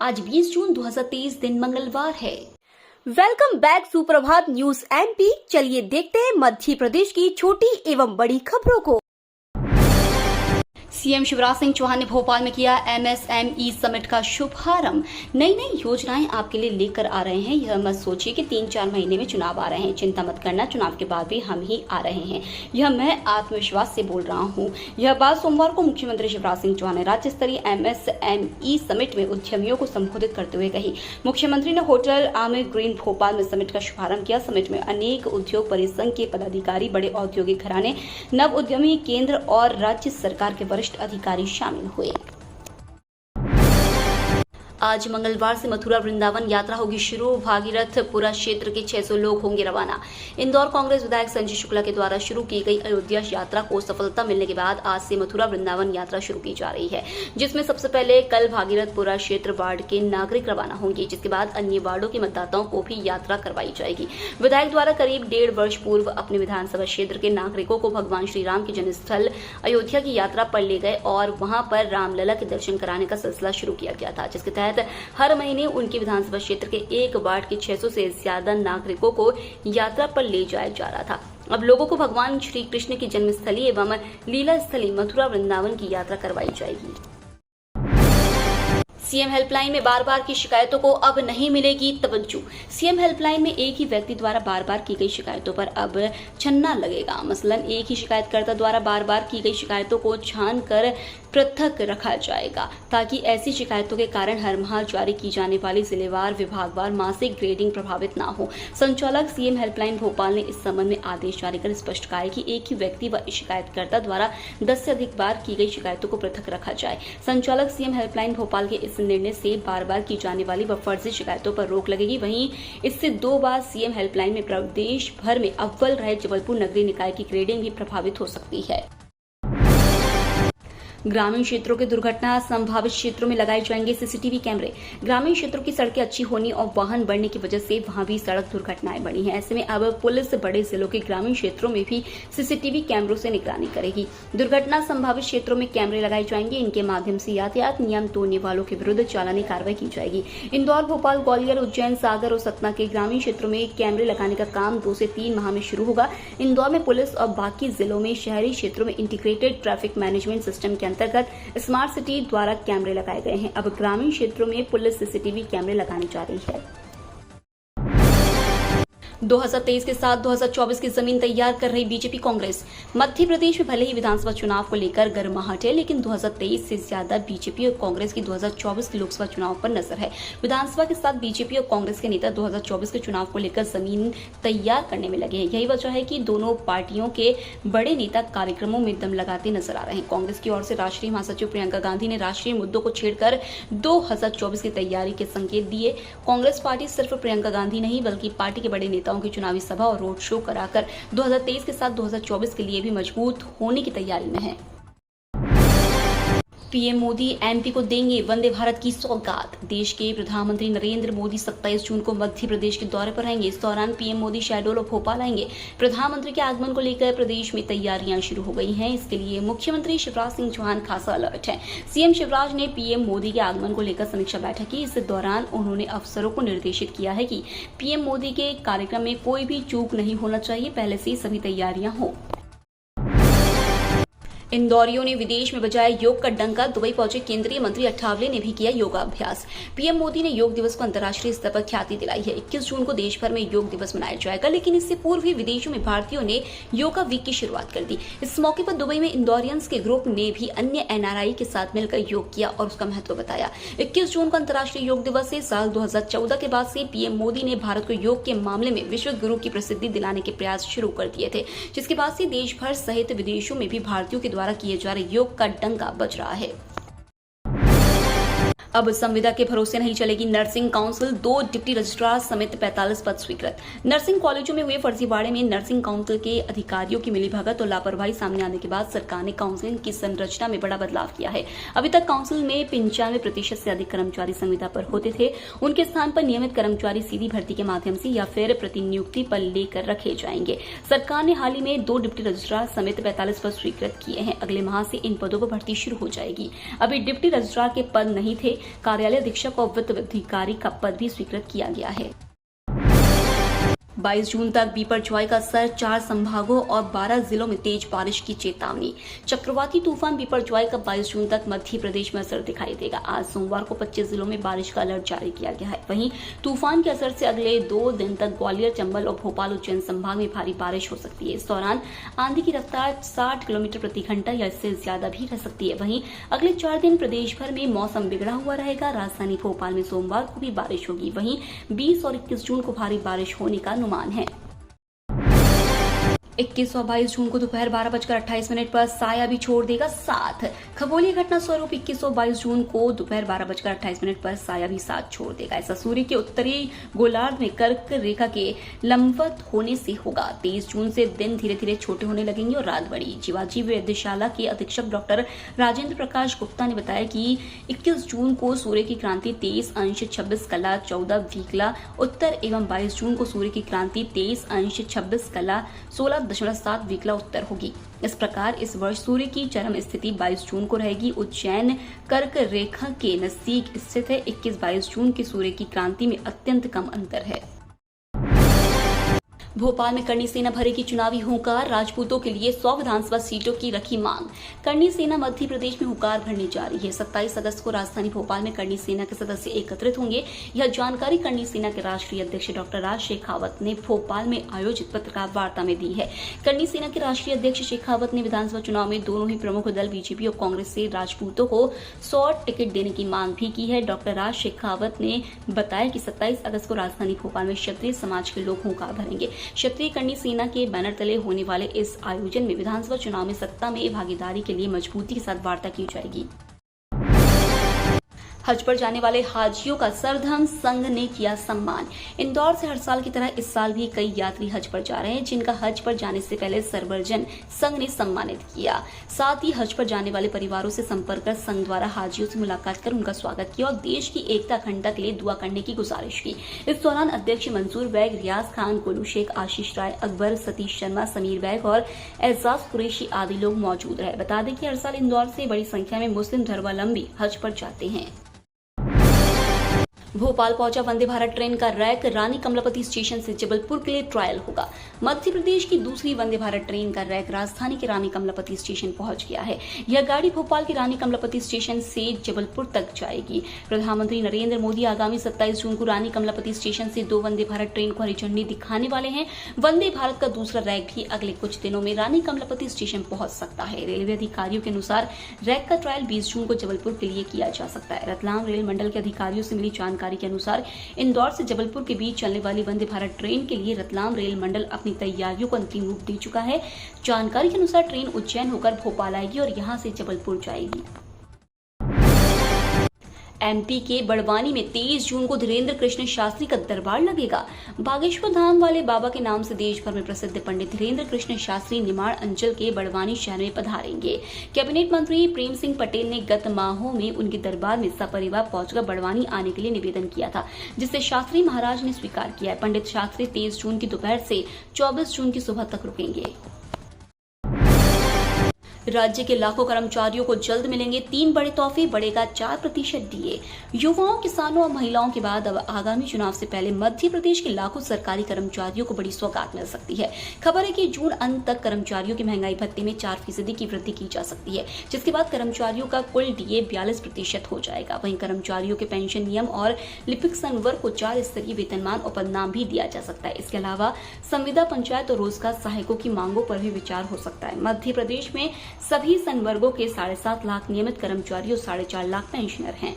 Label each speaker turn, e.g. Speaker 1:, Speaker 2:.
Speaker 1: आज 20 जून 2023 दिन मंगलवार है। वेलकम बैक सुप्रभात न्यूज एमपी। चलिए देखते हैं मध्य प्रदेश की छोटी एवं बड़ी खबरों को। सीएम शिवराज सिंह चौहान ने भोपाल में किया एमएसएमई समिट का शुभारंभ। नई नई योजनाएं आपके लिए लेकर आ रहे हैं। यह मत सोचिए कि 3-4 महीने में चुनाव आ रहे हैं। चिंता मत करना, चुनाव के बाद भी हम ही आ रहे हैं। यह मैं आत्मविश्वास से बोल रहा हूं। यह बात सोमवार को मुख्यमंत्री शिवराज सिंह चौहान ने राज्य स्तरीय एमएसएमई समिट में उद्यमियों को संबोधित करते हुए कही। मुख्यमंत्री ने होटल आमिर ग्रीन भोपाल में समिट का शुभारंभ किया। समिट में अनेक उद्योग परिसंघ के पदाधिकारी, बड़े औद्योगिक घराने, नव उद्यमी, केंद्र और राज्य सरकार के वरिष्ठ अधिकारी शामिल हुए। आज मंगलवार से मथुरा वृंदावन यात्रा होगी शुरू। भागीरथपुरा क्षेत्र के 600 लोग होंगे रवाना। इंदौर कांग्रेस विधायक संजय शुक्ला के द्वारा शुरू की गई अयोध्या यात्रा को सफलता मिलने के बाद आज से मथुरा वृंदावन यात्रा शुरू की जा रही है, जिसमें सबसे पहले कल भागीरथपुरा क्षेत्र वार्ड के नागरिक रवाना होंगे, जिसके बाद अन्य वार्डों के मतदाताओं को भी यात्रा करवाई जाएगी। विधायक द्वारा करीब 1.5 वर्ष पूर्व अपने विधानसभा क्षेत्र के नागरिकों को भगवान श्री राम के जन्मस्थल अयोध्या की यात्रा पर ले गए और वहां पर रामलला के दर्शन कराने का सिलसिला शुरू किया गया था, जिसके तहत हर महीने उनके विधानसभा क्षेत्र के एक वार्ड के 600 से ज्यादा नागरिकों को यात्रा पर ले जाया जा रहा था। अब लोगों को भगवान श्री कृष्ण की जन्मस्थली एवं लीला स्थली मथुरा वृंदावन की यात्रा करवाई जाएगी। सीएम हेल्पलाइन में बार बार की शिकायतों को अब नहीं मिलेगी तवज्जो। सीएम हेल्पलाइन में एक ही व्यक्ति द्वारा बार बार की गई शिकायतों पर अब छन्ना लगेगा। मसलन एक ही शिकायतकर्ता द्वारा बार बार की गई शिकायतों को छान कर पृथक रखा जाएगा, ताकि ऐसी शिकायतों के कारण हर माह जारी की जाने वाली जिलेवार, विभागवार मासिक ग्रेडिंग प्रभावित न हो। संचालक सीएम हेल्पलाइन भोपाल ने इस संबंध में आदेश जारी कर स्पष्ट कहा है कि एक ही व्यक्ति व शिकायतकर्ता द्वारा 10 से अधिक बार की गई शिकायतों को पृथक रखा जाए। संचालक सीएम हेल्पलाइन भोपाल के इस निर्णय से बार बार की जाने वाली व फर्जी शिकायतों पर रोक लगेगी। वहीं इससे 2 बार सीएम हेल्पलाइन में प्रदेश भर में अव्वल रहे जबलपुर नगरीय निकाय की ग्रेडिंग भी प्रभावित हो सकती है। ग्रामीण क्षेत्रों के दुर्घटना संभावित क्षेत्रों में लगाए जाएंगे सीसीटीवी कैमरे। ग्रामीण क्षेत्रों की सड़कें अच्छी होने और वाहन बढ़ने की वजह से वहां भी सड़क दुर्घटनाएं बढ़ी हैं। ऐसे में अब पुलिस बड़े जिलों के ग्रामीण क्षेत्रों में भी सीसीटीवी कैमरों से निगरानी करेगी। दुर्घटना संभावित क्षेत्रों में कैमरे लगाए जाएंगे। इनके माध्यम से यातायात नियम तोड़ने वालों के विरुद्ध चालानी कार्रवाई की जाएगी। इंदौर, भोपाल, ग्वालियर, उज्जैन, सागर और सतना के ग्रामीण क्षेत्रों में कैमरे लगाने का काम 2 से 3 माह में शुरू होगा। इंदौर में पुलिस और बाकी जिलों में शहरी क्षेत्रों में इंटीग्रेटेड ट्रैफिक मैनेजमेंट सिस्टम के अंतर्गत स्मार्ट सिटी द्वारा कैमरे लगाए गए हैं। अब ग्रामीण क्षेत्रों में पुलिस सीसीटीवी कैमरे लगाने जा रही है। 2023 के साथ 2024 की जमीन तैयार कर रही बीजेपी कांग्रेस। मध्य प्रदेश में भले ही विधानसभा चुनाव को लेकर गर्माहट है, लेकिन 2023 से ज्यादा बीजेपी और कांग्रेस की 2024 के लोकसभा चुनाव पर नजर है। विधानसभा के साथ बीजेपी और कांग्रेस के नेता 2024 के चुनाव को लेकर जमीन तैयार करने में लगे हैं। यही वजह है कि दोनों पार्टियों के बड़े नेता कार्यक्रमों में दम लगाते नजर आ रहे हैं। कांग्रेस की ओर से राष्ट्रीय महासचिव प्रियंका गांधी ने राष्ट्रीय मुद्दों को छेड़कर 2024 की तैयारी के संकेत दिए। कांग्रेस पार्टी सिर्फ प्रियंका गांधी नहीं, बल्कि पार्टी के बड़े नेताओं की चुनावी सभा और रोड शो कराकर 2023 के साथ 2024 के लिए भी मजबूत होने की तैयारी में है। पीएम मोदी एमपी को देंगे वंदे भारत की सौगात। देश के प्रधानमंत्री नरेंद्र मोदी 27 जून को मध्य प्रदेश के दौरे पर रहेंगे। इस दौरान पीएम मोदी शहडोल और भोपाल आएंगे। प्रधानमंत्री के आगमन को लेकर प्रदेश में तैयारियां शुरू हो गई हैं। इसके लिए मुख्यमंत्री शिवराज सिंह चौहान खासा अलर्ट हैं। सीएम शिवराज ने पीएम मोदी के आगमन को लेकर समीक्षा बैठक की। इस दौरान उन्होंने अफसरों को निर्देशित किया है कि पीएम मोदी के कार्यक्रम में कोई भी चूक नहीं होना चाहिए, पहले से सभी तैयारियां हो। इंदौरियों ने विदेश में बजाया योग का डंका। दुबई पहुंचे केंद्रीय मंत्री अठावले ने भी किया योगाभ्यास। पीएम मोदी ने योग दिवस को अंतर्राष्ट्रीय स्तर पर ख्याति दिलाई है। 21 जून को देश भर में योग दिवस मनाया जाएगा, लेकिन इससे पूर्व ही विदेशों में भारतीयों ने योगा वीक की शुरुआत कर दी। इस मौके पर दुबई में इंदौरियंस के ग्रुप ने भी अन्य एनआरआई के साथ मिलकर योग किया और उसका महत्व बताया। 21 जून को अंतर्राष्ट्रीय योग दिवस से साल 2014 के बाद से पीएम मोदी ने भारत को योग के मामले में विश्व गुरु की प्रसिद्धि दिलाने के प्रयास शुरू कर दिए थे, जिसके बाद से देश भर सहित विदेशों में भी भारतीयों के द्वारा किए जा रहे योग का डंका बज रहा है। अब संविदा के भरोसे नहीं चलेगी नर्सिंग काउंसिल। 2 डिप्टी रजिस्ट्रार समेत 45 पद स्वीकृत। नर्सिंग कॉलेजों में हुए फर्जीवाड़े में नर्सिंग काउंसिल के अधिकारियों की मिलीभगत और लापरवाही सामने आने के बाद सरकार ने काउंसिल की संरचना में बड़ा बदलाव किया है। अभी तक काउंसिल में 95% से अधिक कर्मचारी संविदा पर होते थे। उनके स्थान पर नियमित कर्मचारी सीधी भर्ती के माध्यम से या फिर प्रतिनियुक्ति पर लेकर रखे जाएंगे। सरकार ने हाल ही में 2 डिप्टी रजिस्ट्रार समेत 45 पद स्वीकृत किए हैं। अगले माह से इन पदों पर भर्ती शुरू हो जाएगी। अभी डिप्टी रजिस्ट्रार के पद नहीं थे, कार्यालय अधीक्षक और वित्त अधिकारी का पद भी स्वीकृत किया गया है। 22 जून तक बिपरजॉय का असर 4 संभागों और 12 जिलों में तेज बारिश की चेतावनी। चक्रवाती तूफान बिपरजॉय का 22 जून तक मध्य प्रदेश में असर दिखाई देगा। आज सोमवार को 25 जिलों में बारिश का अलर्ट जारी किया गया है। वहीं तूफान के असर से अगले 2 दिन तक ग्वालियर, चंबल और भोपाल उज्जैन संभाग में भारी बारिश हो सकती है। इस दौरान आंधी की रफ्तार 60 किलोमीटर प्रति घंटा या इससे ज्यादा भी रह सकती है। वहीं अगले 4 दिन प्रदेश भर में मौसम बिगड़ा हुआ रहेगा। राजधानी भोपाल में सोमवार को भी बारिश होगी। वहीं 20 और 21 जून को भारी बारिश होने का अनुमान है। 21 और 22 जून को दोपहर 12:28 पर साया भी छोड़ देगा साथ। खगोलीय घटना स्वरूप 21 और 22 जून को दोपहर 12:28 पर साया भी साथ छोड़ देगा। ऐसा सूर्य के उत्तरी गोलार्ध में कर्क रेखा के लंबवत होने से होगा। 23 जून से दिन धीरे धीरे छोटे होने लगेंगे और रात बड़ी। जीवाजी वेधशाला के अधीक्षक डॉक्टर राजेंद्र प्रकाश गुप्ता ने बताया कि 21 जून को सूर्य की क्रांति 23°26' उत्तर एवं 22 जून को सूर्य की क्रांति 23°26' उत्तर होगी। इस प्रकार इस वर्ष सूर्य की चरम स्थिति 22 जून को रहेगी। उज्जैन कर्क रेखा के नजदीक स्थित है। 21-22 जून की सूर्य की क्रांति में अत्यंत कम अंतर है। भोपाल में करनी सेना भरेगी चुनावी हुंकार। राजपूतों के लिए 100 विधानसभा सीटों की रखी मांग। करनी सेना मध्य प्रदेश में हुंकार भरने जा रही है। 27 अगस्त को राजधानी भोपाल में करनी सेना के सदस्य एकत्रित होंगे। यह जानकारी करनी सेना के राष्ट्रीय अध्यक्ष डॉक्टर राज शेखावत ने भोपाल में आयोजित पत्रकार वार्ता में दी है। करनी सेना के राष्ट्रीय अध्यक्ष शेखावत ने विधानसभा चुनाव में दोनों ही प्रमुख दल बीजेपी और कांग्रेस से राजपूतों को 100 टिकट देने की मांग भी की है। डॉक्टर राज शेखावत ने बताया कि 27 अगस्त को राजधानी भोपाल में क्षत्रिय समाज के लोग हुंकार भरेंगे। क्षत्रिय करनी सेना के बैनर तले होने वाले इस आयोजन में विधानसभा चुनाव में सत्ता में भागीदारी के लिए मजबूती के साथ वार्ता की जाएगी। हज पर जाने वाले हाजियों का सरधर्म संघ ने किया सम्मान। इंदौर से हर साल की तरह इस साल भी कई यात्री हज पर जा रहे हैं, जिनका हज पर जाने से पहले सरवरजन संघ ने सम्मानित किया। साथ ही हज पर जाने वाले परिवारों से संपर्क कर संघ द्वारा हाजियों से मुलाकात कर उनका स्वागत किया और देश की एकता अखंडता के लिए दुआ करने की गुजारिश की। इस दौरान अध्यक्ष मंसूर बैग, रियाज खान, गोलू शेख, आशीष राय, अकबर, सतीश शर्मा, समीर बैग और एजाज कुरैशी आदि लोग मौजूद रहे। बता दें कि हर साल इंदौर से बड़ी संख्या में मुस्लिम धर्मावलंबी हज पर जाते हैं। भोपाल पहुंचा वंदे भारत ट्रेन का रैक। रानी कमलापति स्टेशन से जबलपुर के लिए ट्रायल होगा। मध्य प्रदेश की दूसरी वंदे भारत ट्रेन का रैक राजधानी के रानी कमलापति स्टेशन पहुंच गया है। यह गाड़ी भोपाल के रानी कमलापति स्टेशन से जबलपुर तक जाएगी। प्रधानमंत्री नरेंद्र मोदी आगामी 27 जून को रानी कमलापति स्टेशन से 2 वंदे भारत ट्रेन को हरी झंडी दिखाने वाले हैं। वंदे भारत का दूसरा रैक भी अगले कुछ दिनों में रानी कमलापति स्टेशन पहुंच सकता है। रेलवे अधिकारियों के अनुसार रैक का ट्रायल 20 जून को जबलपुर के लिए किया जा सकता है। रतलाम रेल मंडल के अधिकारियों से मिली जानकारी के अनुसार इंदौर से जबलपुर के बीच चलने वाली वंदे भारत ट्रेन के लिए रतलाम रेल मंडल अपनी तैयारियों को अंतिम रूप दे चुका है। जानकारी के अनुसार ट्रेन उज्जैन होकर भोपाल आएगी और यहां से जबलपुर जाएगी। एमपी के बड़वानी में 23 जून को धीरेन्द्र कृष्ण शास्त्री का दरबार लगेगा। बागेश्वर धाम वाले बाबा के नाम से देश भर में प्रसिद्ध पंडित धीरेन्द्र कृष्ण शास्त्री निमाड़ अंचल के बड़वानी शहर में पधारेंगे। कैबिनेट मंत्री प्रेम सिंह पटेल ने गत माहों में उनके दरबार में सपरिवार पहुंचकर बड़वानी आने के लिए निवेदन किया था, जिसे शास्त्री महाराज ने स्वीकार किया है। पंडित शास्त्री 23 जून की दोपहर से 24 जून की सुबह तक रुकेंगे। राज्य के लाखों कर्मचारियों को जल्द मिलेंगे 3 बड़े तोहफे, बढ़ेगा 4% डीए। युवाओं, किसानों और महिलाओं के बाद अब आगामी चुनाव से पहले मध्य प्रदेश के लाखों सरकारी कर्मचारियों को बड़ी सौगात मिल सकती है। खबर है कि जून अंत तक कर्मचारियों के महंगाई भत्ते में 4% की वृद्धि की जा सकती है, जिसके बाद कर्मचारियों का कुल डीए 42% हो जाएगा। वहीं कर्मचारियों के पेंशन नियम और लिपिक संवर्ग को 4 स्तरीय वेतनमान और पदनाम भी दिया जा सकता है। इसके अलावा संविदा, पंचायत और रोजगार सहायकों की मांगों पर भी विचार हो सकता है। मध्य प्रदेश में सभी संवर्गों के 7.5 लाख नियमित कर्मचारी और 4.5 लाख पेंशनर हैं।